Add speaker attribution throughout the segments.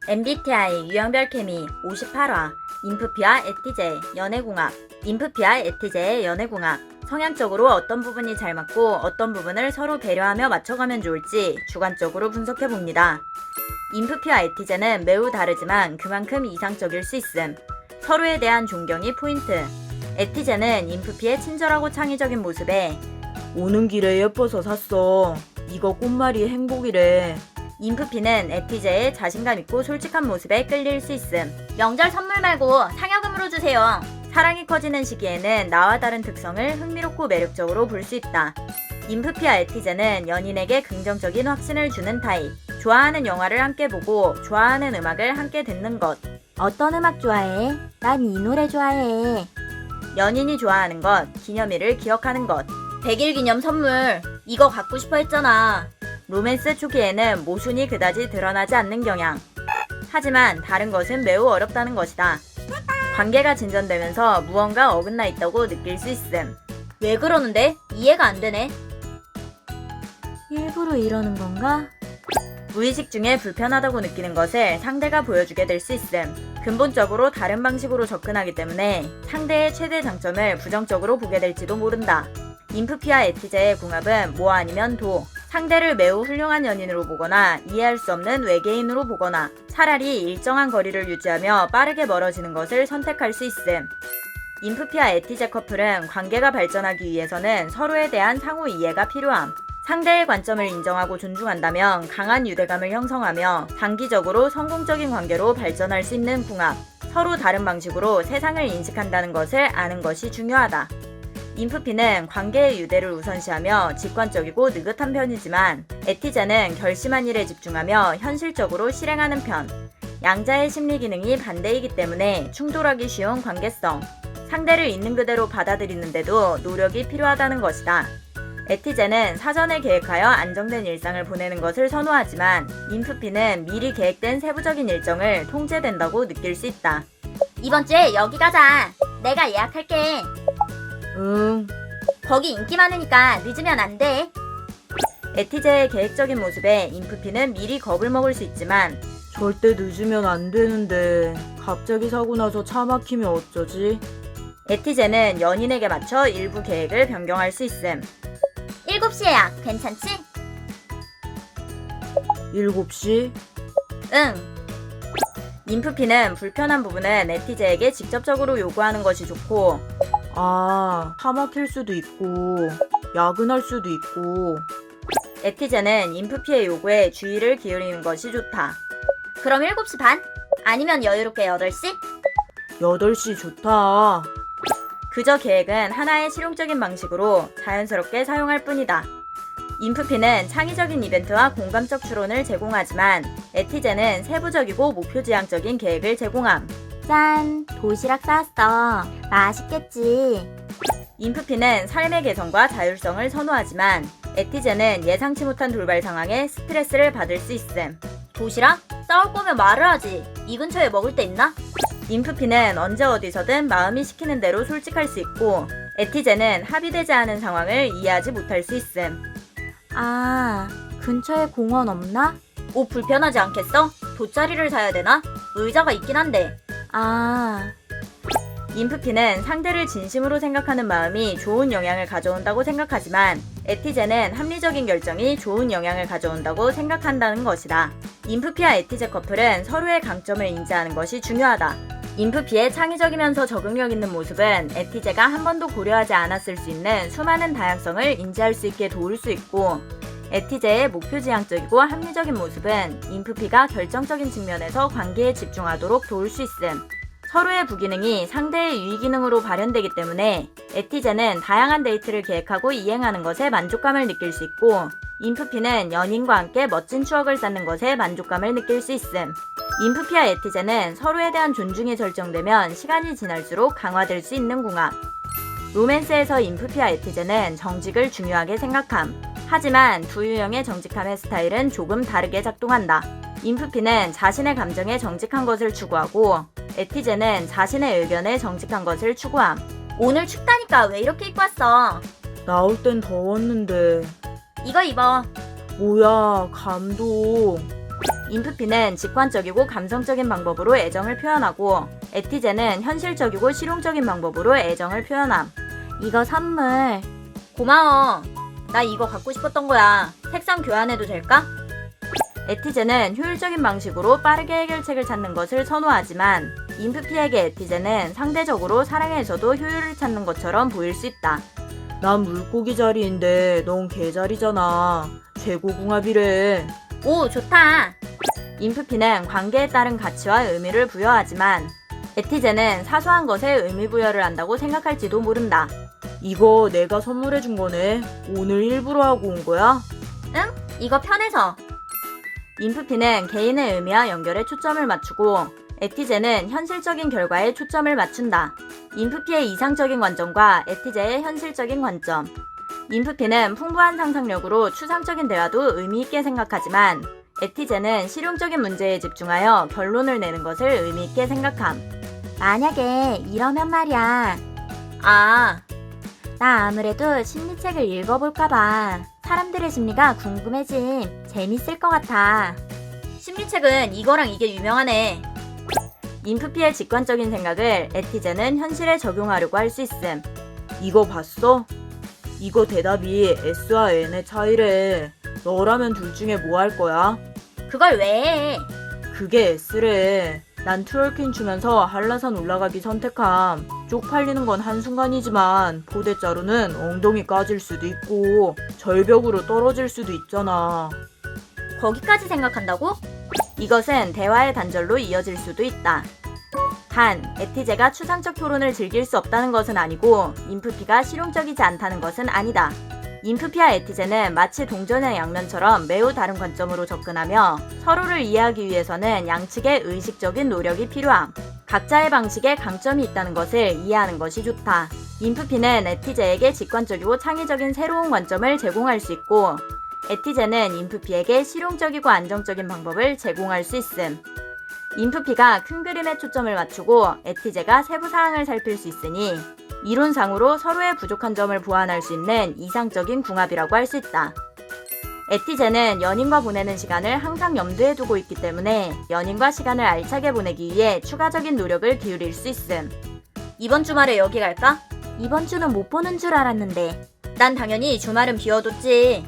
Speaker 1: MBTI 유형별 케미 58화 인프피와 에티제 연애궁합. 인프피와 에티제의 연애궁합. 성향적으로 어떤 부분이 잘 맞고 어떤 부분을 서로 배려하며 맞춰가면 좋을지 주관적으로 분석해봅니다. 인프피와 에티제는 매우 다르지만 그만큼 이상적일 수 있음. 서로에 대한 존경이 포인트. 에티제는 인프피의 친절하고 창의적인 모습에
Speaker 2: 오는 길에 예뻐서 샀어. 이거 꽃말이 행복이래.
Speaker 1: 인프피는 에티제의 자신감 있고 솔직한 모습에 끌릴 수 있음. 명절 선물 말고 상여금으로 주세요. 사랑이 커지는 시기에는 나와 다른 특성을 흥미롭고 매력적으로 볼 수 있다. 인프피와 에티제는 연인에게 긍정적인 확신을 주는 타입. 좋아하는 영화를 함께 보고 좋아하는 음악을 함께 듣는 것.
Speaker 3: 어떤 음악 좋아해? 난 이 노래 좋아해.
Speaker 1: 연인이 좋아하는 것, 기념일을 기억하는 것. 100일 기념 선물, 이거 갖고 싶어 했잖아. 로맨스 초기에는 모순이 그다지 드러나지 않는 경향. 하지만 다른 것은 매우 어렵다는 것이다. 관계가 진전되면서 무언가 어긋나 있다고 느낄 수 있음. 왜 그러는데? 이해가 안 되네.
Speaker 3: 일부러 이러는 건가?
Speaker 1: 무의식 중에 불편하다고 느끼는 것을 상대가 보여주게 될 수 있음. 근본적으로 다른 방식으로 접근하기 때문에 상대의 최대 장점을 부정적으로 보게 될지도 모른다. 인프피와 에티제의 궁합은 뭐 아니면 도. 상대를 매우 훌륭한 연인으로 보거나 이해할 수 없는 외계인으로 보거나 차라리 일정한 거리를 유지하며 빠르게 멀어지는 것을 선택할 수 있음. 인프피와 에티제 커플은 관계가 발전하기 위해서는 서로에 대한 상호 이해가 필요함. 상대의 관점을 인정하고 존중한다면 강한 유대감을 형성하며 단기적으로 성공적인 관계로 발전할 수 있는 궁합. 서로 다른 방식으로 세상을 인식한다는 것을 아는 것이 중요하다. 인프피는 관계의 유대를 우선시하며 직관적이고 느긋한 편이지만 에티제는 결심한 일에 집중하며 현실적으로 실행하는 편. 양자의 심리 기능이 반대이기 때문에 충돌하기 쉬운 관계성. 상대를 있는 그대로 받아들이는데도 노력이 필요하다는 것이다. 에티제는 사전에 계획하여 안정된 일상을 보내는 것을 선호하지만 인프피는 미리 계획된 세부적인 일정을 통제된다고 느낄 수 있다.
Speaker 3: 이번 주에 여기 가자. 내가 예약할게.
Speaker 2: 응.
Speaker 3: 거기 인기 많으니까 늦으면 안 돼.
Speaker 1: 에티제의 계획적인 모습에 인프피는 미리 겁을 먹을 수 있지만
Speaker 2: 절대 늦으면 안 되는데 갑자기 사고 나서 차 막히면 어쩌지?
Speaker 1: 에티제는 연인에게 맞춰 일부 계획을 변경할 수 있음.
Speaker 3: 7시에야. 괜찮지?
Speaker 2: 7시?
Speaker 1: 응. 인프피는 불편한 부분은 에티제에게 직접적으로 요구하는 것이 좋고
Speaker 2: 차 막힐 수도 있고 야근할 수도 있고.
Speaker 1: 에티제는 인프피의 요구에 주의를 기울이는 것이 좋다.
Speaker 3: 그럼 7시 반? 아니면 여유롭게 8시?
Speaker 2: 8시 좋다.
Speaker 1: 그저 계획은 하나의 실용적인 방식으로 자연스럽게 사용할 뿐이다. 인프피는 창의적인 이벤트와 공감적 추론을 제공하지만 에티제는 세부적이고 목표지향적인 계획을 제공함.
Speaker 3: 짠, 도시락 싸왔어. 맛있겠지?
Speaker 1: 인프피는 삶의 개성과 자율성을 선호하지만 에티제는 예상치 못한 돌발 상황에 스트레스를 받을 수 있음.
Speaker 3: 도시락? 싸울 거면 말을 하지. 이 근처에 먹을 데 있나?
Speaker 1: 인프피는 언제 어디서든 마음이 시키는 대로 솔직할 수 있고 에티제는 합의되지 않은 상황을 이해하지 못할 수 있음.
Speaker 3: 근처에 공원 없나?
Speaker 1: 옷 불편하지 않겠어? 돗자리를 사야 되나? 의자가 있긴 한데. 인프피는 상대를 진심으로 생각하는 마음이 좋은 영향을 가져온다고 생각하지만 에티제는 합리적인 결정이 좋은 영향을 가져온다고 생각한다는 것이다. 인프피와 에티제 커플은 서로의 강점을 인지하는 것이 중요하다. 인프피의 창의적이면서 적응력 있는 모습은 에티제가 한 번도 고려하지 않았을 수 있는 수많은 다양성을 인지할 수 있게 도울 수 있고 에티제의 목표지향적이고 합리적인 모습은 인프피가 결정적인 측면에서 관계에 집중하도록 도울 수 있음. 서로의 부기능이 상대의 유의기능으로 발현되기 때문에 에티제는 다양한 데이트를 계획하고 이행하는 것에 만족감을 느낄 수 있고 인프피는 연인과 함께 멋진 추억을 쌓는 것에 만족감을 느낄 수 있음. 인프피와 에티제는 서로에 대한 존중이 설정되면 시간이 지날수록 강화될 수 있는 궁합. 로맨스에서 인프피와 에티제는 정직을 중요하게 생각함. 하지만 두 유형의 정직함의 스타일은 조금 다르게 작동한다. 인프피는 자신의 감정에 정직한 것을 추구하고 에티제는 자신의 의견에 정직한 것을 추구함.
Speaker 3: 오늘 춥다니까 왜 이렇게 입고 왔어?
Speaker 2: 나올 땐 더웠는데.
Speaker 3: 이거 입어.
Speaker 2: 뭐야, 감동.
Speaker 1: 인프피는 직관적이고 감성적인 방법으로 애정을 표현하고 에티제는 현실적이고 실용적인 방법으로 애정을 표현함.
Speaker 3: 이거 선물. 고마워. 나 이거 갖고 싶었던 거야. 색상 교환해도 될까?
Speaker 1: 에티제는 효율적인 방식으로 빠르게 해결책을 찾는 것을 선호하지만 인프피에게 에티제는 상대적으로 사랑에서도 효율을 찾는 것처럼 보일 수 있다.
Speaker 2: 난 물고기 자리인데 넌 개자리잖아. 최고궁합이래.
Speaker 3: 오, 좋다.
Speaker 1: 인프피는 관계에 따른 가치와 의미를 부여하지만 에티제는 사소한 것에 의미 부여를 한다고 생각할지도 모른다.
Speaker 2: 이거 내가 선물해준 거네. 오늘 일부러 하고 온 거야?
Speaker 3: 응? 이거 편해서.
Speaker 1: 인프피는 개인의 의미와 연결에 초점을 맞추고 에티제는 현실적인 결과에 초점을 맞춘다. 인프피의 이상적인 관점과 에티제의 현실적인 관점. 인프피는 풍부한 상상력으로 추상적인 대화도 의미 있게 생각하지만 에티제는 실용적인 문제에 집중하여 결론을 내는 것을 의미 있게 생각함.
Speaker 3: 만약에 이러면 말이야. 아, 나 아무래도 심리책을 읽어볼까봐. 사람들의 심리가 궁금해짐. 재밌을 것 같아. 심리책은 이거랑 이게 유명하네.
Speaker 1: 인프피의 직관적인 생각을 에티제는 현실에 적용하려고 할 수 있음.
Speaker 2: 이거 봤어? 이거 대답이 S와 N의 차이래. 너라면 둘 중에 뭐 할 거야?
Speaker 3: 그걸 왜 해?
Speaker 2: 그게 S래. 난 트월킹 추면서 한라산 올라가기 선택함. 쪽팔리는 건 한순간이지만 포대자루는 엉덩이 까질 수도 있고 절벽으로 떨어질 수도 있잖아.
Speaker 3: 거기까지 생각한다고?
Speaker 1: 이것은 대화의 단절로 이어질 수도 있다. 단, 에티제가 추상적 토론을 즐길 수 없다는 것은 아니고 인프피가 실용적이지 않다는 것은 아니다. 인프피와 에티제는 마치 동전의 양면처럼 매우 다른 관점으로 접근하며 서로를 이해하기 위해서는 양측의 의식적인 노력이 필요함. 각자의 방식에 강점이 있다는 것을 이해하는 것이 좋다. 인프피는 에티제에게 직관적이고 창의적인 새로운 관점을 제공할 수 있고 에티제는 인프피에게 실용적이고 안정적인 방법을 제공할 수 있음. 인프피가 큰 그림에 초점을 맞추고 에티제가 세부 사항을 살필 수 있으니 이론상으로 서로의 부족한 점을 보완할 수 있는 이상적인 궁합이라고 할 수 있다. 에티제는 연인과 보내는 시간을 항상 염두에 두고 있기 때문에 연인과 시간을 알차게 보내기 위해 추가적인 노력을 기울일 수 있음.
Speaker 3: 이번 주말에 여기 갈까?
Speaker 1: 이번 주는 못 보는 줄 알았는데.
Speaker 3: 난 당연히 주말은 비워뒀지.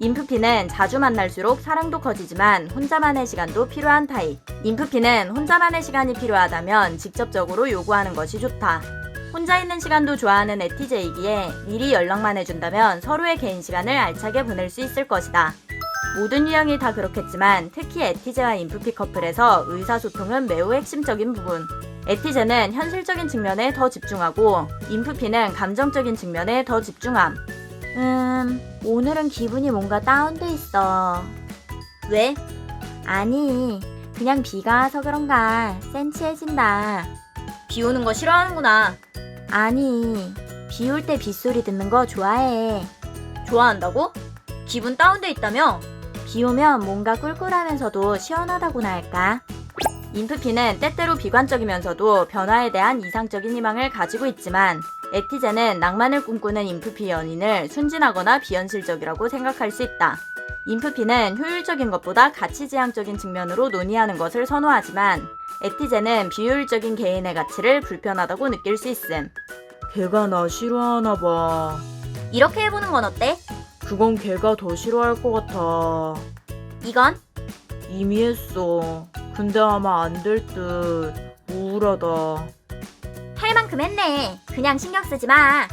Speaker 1: 인프피는 자주 만날수록 사랑도 커지지만 혼자만의 시간도 필요한 타입. 인프피는 혼자만의 시간이 필요하다면 직접적으로 요구하는 것이 좋다. 혼자 있는 시간도 좋아하는 에티제이기에 미리 연락만 해준다면 서로의 개인 시간을 알차게 보낼 수 있을 것이다. 모든 유형이 다 그렇겠지만 특히 에티제와 인프피 커플에서 의사소통은 매우 핵심적인 부분. 에티제는 현실적인 측면에 더 집중하고 인프피는 감정적인 측면에 더 집중함.
Speaker 3: 오늘은 기분이 뭔가 다운돼 있어.
Speaker 1: 왜?
Speaker 3: 아니, 그냥 비가 와서 그런가 센치해진다.
Speaker 1: 비 오는 거 싫어하는구나.
Speaker 3: 아니, 비 올 때 빗소리 듣는 거 좋아해.
Speaker 1: 좋아한다고? 기분 다운돼 있다며?
Speaker 3: 비 오면 뭔가 꿀꿀하면서도 시원하다고나 할까?
Speaker 1: 인프피는 때때로 비관적이면서도 변화에 대한 이상적인 희망을 가지고 있지만 에티제는 낭만을 꿈꾸는 인프피 연인을 순진하거나 비현실적이라고 생각할 수 있다. 인프피는 효율적인 것보다 가치지향적인 측면으로 논의하는 것을 선호하지만 에티제는 비효율적인 개인의 가치를 불편하다고 느낄 수 있음.
Speaker 2: 걔가 나 싫어하나 봐.
Speaker 3: 이렇게 해보는 건 어때?
Speaker 2: 그건 걔가 더 싫어할 것 같아.
Speaker 3: 이건?
Speaker 2: 이미 했어. 근데 아마 안 될 듯. 우울하다.
Speaker 3: 할 만큼 했네. 그냥 신경 쓰지 마.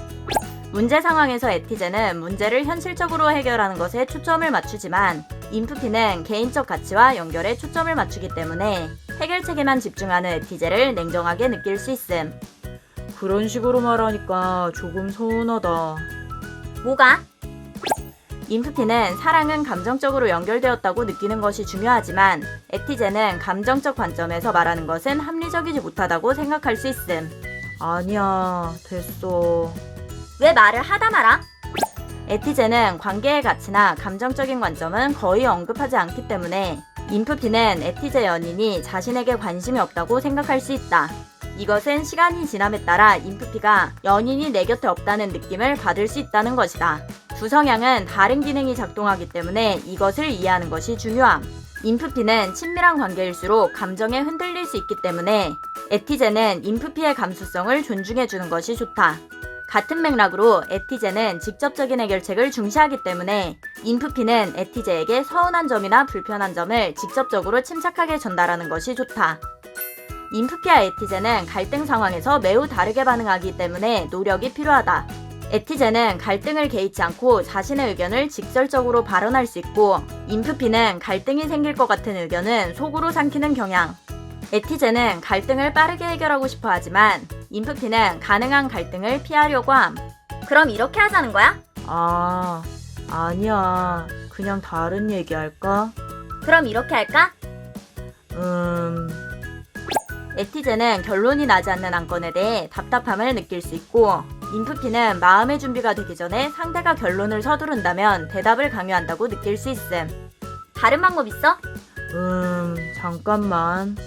Speaker 1: 문제 상황에서 에티제는 문제를 현실적으로 해결하는 것에 초점을 맞추지만 인프피는 개인적 가치와 연결에 초점을 맞추기 때문에 해결책에만 집중하는 에티제를 냉정하게 느낄 수 있음.
Speaker 2: 그런 식으로 말하니까 조금 서운하다.
Speaker 3: 뭐가?
Speaker 1: 인프피는 사랑은 감정적으로 연결되었다고 느끼는 것이 중요하지만 에티제는 감정적 관점에서 말하는 것은 합리적이지 못하다고 생각할 수 있음.
Speaker 2: 아니야, 됐어.
Speaker 3: 왜 말을 하다 말아?
Speaker 1: 에티제는 관계의 가치나 감정적인 관점은 거의 언급하지 않기 때문에 인프피는 에티제 연인이 자신에게 관심이 없다고 생각할 수 있다. 이것은 시간이 지남에 따라 인프피가 연인이 내 곁에 없다는 느낌을 받을 수 있다는 것이다. 두 성향은 다른 기능이 작동하기 때문에 이것을 이해하는 것이 중요함. 인프피는 친밀한 관계일수록 감정에 흔들릴 수 있기 때문에 에티제는 인프피의 감수성을 존중해주는 것이 좋다. 같은 맥락으로 에티제는 직접적인 해결책을 중시하기 때문에 인프피는 에티제에게 서운한 점이나 불편한 점을 직접적으로 침착하게 전달하는 것이 좋다. 인프피와 에티제는 갈등 상황에서 매우 다르게 반응하기 때문에 노력이 필요하다. 에티제는 갈등을 개의치 않고 자신의 의견을 직설적으로 발언할 수 있고, 인프피는 갈등이 생길 것 같은 의견은 속으로 삼키는 경향. 에티제는 갈등을 빠르게 해결하고 싶어 하지만 인프피는 가능한 갈등을 피하려고 함.
Speaker 3: 그럼 이렇게 하자는 거야?
Speaker 2: 아니야. 그냥 다른 얘기 할까?
Speaker 3: 그럼 이렇게 할까?
Speaker 1: 에티제는 결론이 나지 않는 안건에 대해 답답함을 느낄 수 있고, 인프피는 마음의 준비가 되기 전에 상대가 결론을 서두른다면 대답을 강요한다고 느낄 수 있음.
Speaker 3: 다른 방법 있어?
Speaker 2: 잠깐만.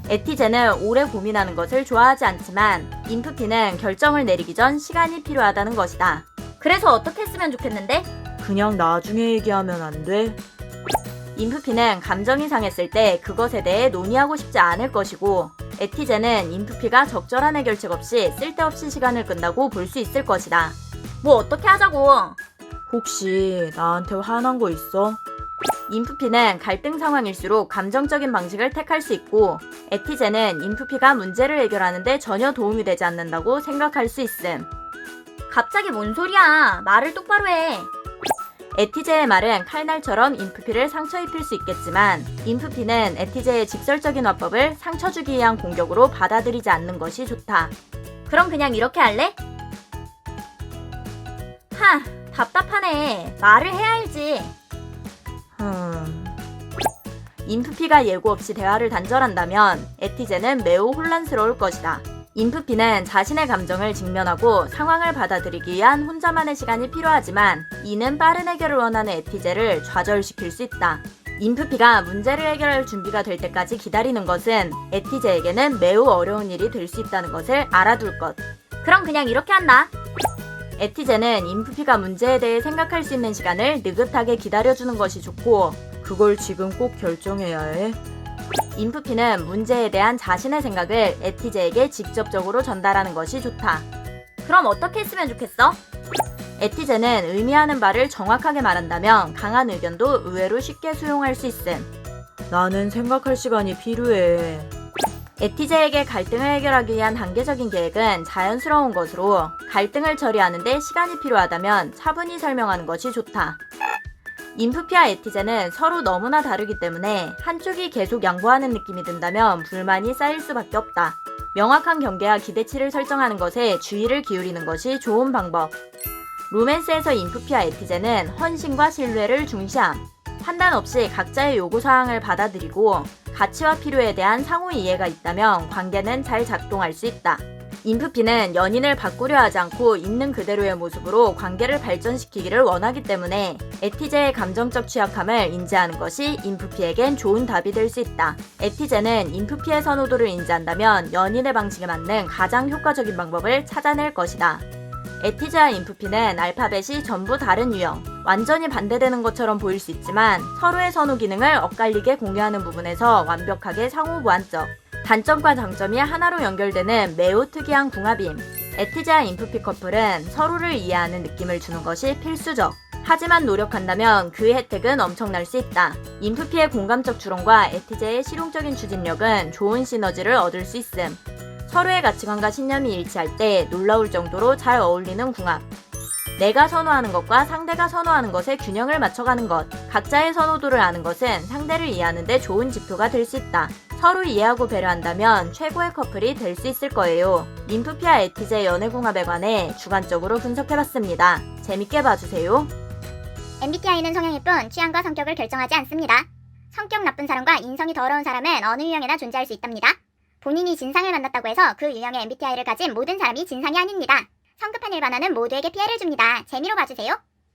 Speaker 1: 에티제는 오래 고민하는 것을 좋아하지 않지만 인프피는 결정을 내리기 전 시간이 필요하다는 것이다.
Speaker 3: 그래서 어떻게 했으면 좋겠는데?
Speaker 2: 그냥 나중에 얘기하면 안 돼?
Speaker 1: 인프피는 감정이 상했을 때 그것에 대해 논의하고 싶지 않을 것이고, 에티제는 인프피가 적절한 해결책 없이 쓸데없이 시간을 끈다고 볼 수 있을 것이다.
Speaker 3: 뭐 어떻게 하자고?
Speaker 2: 혹시 나한테 화난 거 있어?
Speaker 1: 인프피는 갈등 상황일수록 감정적인 방식을 택할 수 있고, 에티제는 인프피가 문제를 해결하는데 전혀 도움이 되지 않는다고 생각할 수 있음.
Speaker 3: 갑자기 뭔 소리야? 말을 똑바로 해.
Speaker 1: 에티제의 말은 칼날처럼 인프피를 상처 입힐 수 있겠지만, 인프피는 에티제의 직설적인 화법을 상처 주기 위한 공격으로 받아들이지 않는 것이 좋다.
Speaker 3: 그럼 그냥 이렇게 할래? 답답하네. 말을 해야 알지.
Speaker 1: 인프피가 예고 없이 대화를 단절한다면 에티제는 매우 혼란스러울 것이다. 인프피는 자신의 감정을 직면하고 상황을 받아들이기 위한 혼자만의 시간이 필요하지만, 이는 빠른 해결을 원하는 에티제를 좌절시킬 수 있다. 인프피가 문제를 해결할 준비가 될 때까지 기다리는 것은 에티제에게는 매우 어려운 일이 될 수 있다는 것을 알아둘 것.
Speaker 3: 그럼 그냥 이렇게 한다.
Speaker 1: 에티제는 인프피가 문제에 대해 생각할 수 있는 시간을 느긋하게 기다려주는 것이 좋고,
Speaker 2: 그걸 지금 꼭 결정해야 해?
Speaker 1: 인프피는 문제에 대한 자신의 생각을 에티제에게 직접적으로 전달하는 것이 좋다.
Speaker 3: 그럼 어떻게 했으면 좋겠어?
Speaker 1: 에티제는 의미하는 바를 정확하게 말한다면 강한 의견도 의외로 쉽게 수용할 수 있음.
Speaker 2: 나는 생각할 시간이 필요해.
Speaker 1: 에티제에게 갈등을 해결하기 위한 단계적인 계획은 자연스러운 것으로, 갈등을 처리하는데 시간이 필요하다면 차분히 설명하는 것이 좋다. 인프피와 에티제는 서로 너무나 다르기 때문에 한쪽이 계속 양보하는 느낌이 든다면 불만이 쌓일 수밖에 없다. 명확한 경계와 기대치를 설정하는 것에 주의를 기울이는 것이 좋은 방법. 로맨스에서 인프피와 에티제는 헌신과 신뢰를 중시함. 판단 없이 각자의 요구사항을 받아들이고 가치와 필요에 대한 상호 이해가 있다면 관계는 잘 작동할 수 있다. 인프피는 연인을 바꾸려 하지 않고 있는 그대로의 모습으로 관계를 발전시키기를 원하기 때문에 에티제의 감정적 취약함을 인지하는 것이 인프피에겐 좋은 답이 될 수 있다. 에티제는 인프피의 선호도를 인지한다면 연인의 방식에 맞는 가장 효과적인 방법을 찾아낼 것이다. 에티제와 인프피는 알파벳이 전부 다른 유형, 완전히 반대되는 것처럼 보일 수 있지만 서로의 선호 기능을 엇갈리게 공유하는 부분에서 완벽하게 상호 보완적, 단점과 장점이 하나로 연결되는 매우 특이한 궁합임. 에티제와 인프피 커플은 서로를 이해하는 느낌을 주는 것이 필수적. 하지만 노력한다면 그 혜택은 엄청날 수 있다. 인프피의 공감적 추론과 에티제의 실용적인 추진력은 좋은 시너지를 얻을 수 있음. 서로의 가치관과 신념이 일치할 때 놀라울 정도로 잘 어울리는 궁합. 내가 선호하는 것과 상대가 선호하는 것의 균형을 맞춰가는 것. 각자의 선호도를 아는 것은 상대를 이해하는 데 좋은 지표가 될 수 있다. 서로 이해하고 배려한다면 최고의 커플이 될 수 있을 거예요. 인프피와 에티제 연애궁합에 관해 주관적으로 분석해봤습니다. 재밌게 봐주세요.
Speaker 4: MBTI는 성향일 뿐 취향과 성격을 결정하지 않습니다. 성격 나쁜 사람과 인성이 더러운 사람은 어느 유형에나 존재할 수 있답니다. 본인이 진상을 만났다고 해서 그 유형의 MBTI를 가진 모든 사람이 진상이 아닙니다. 성급한 일반화는 모두에게 피해를 줍니다. 재미로 봐주세요.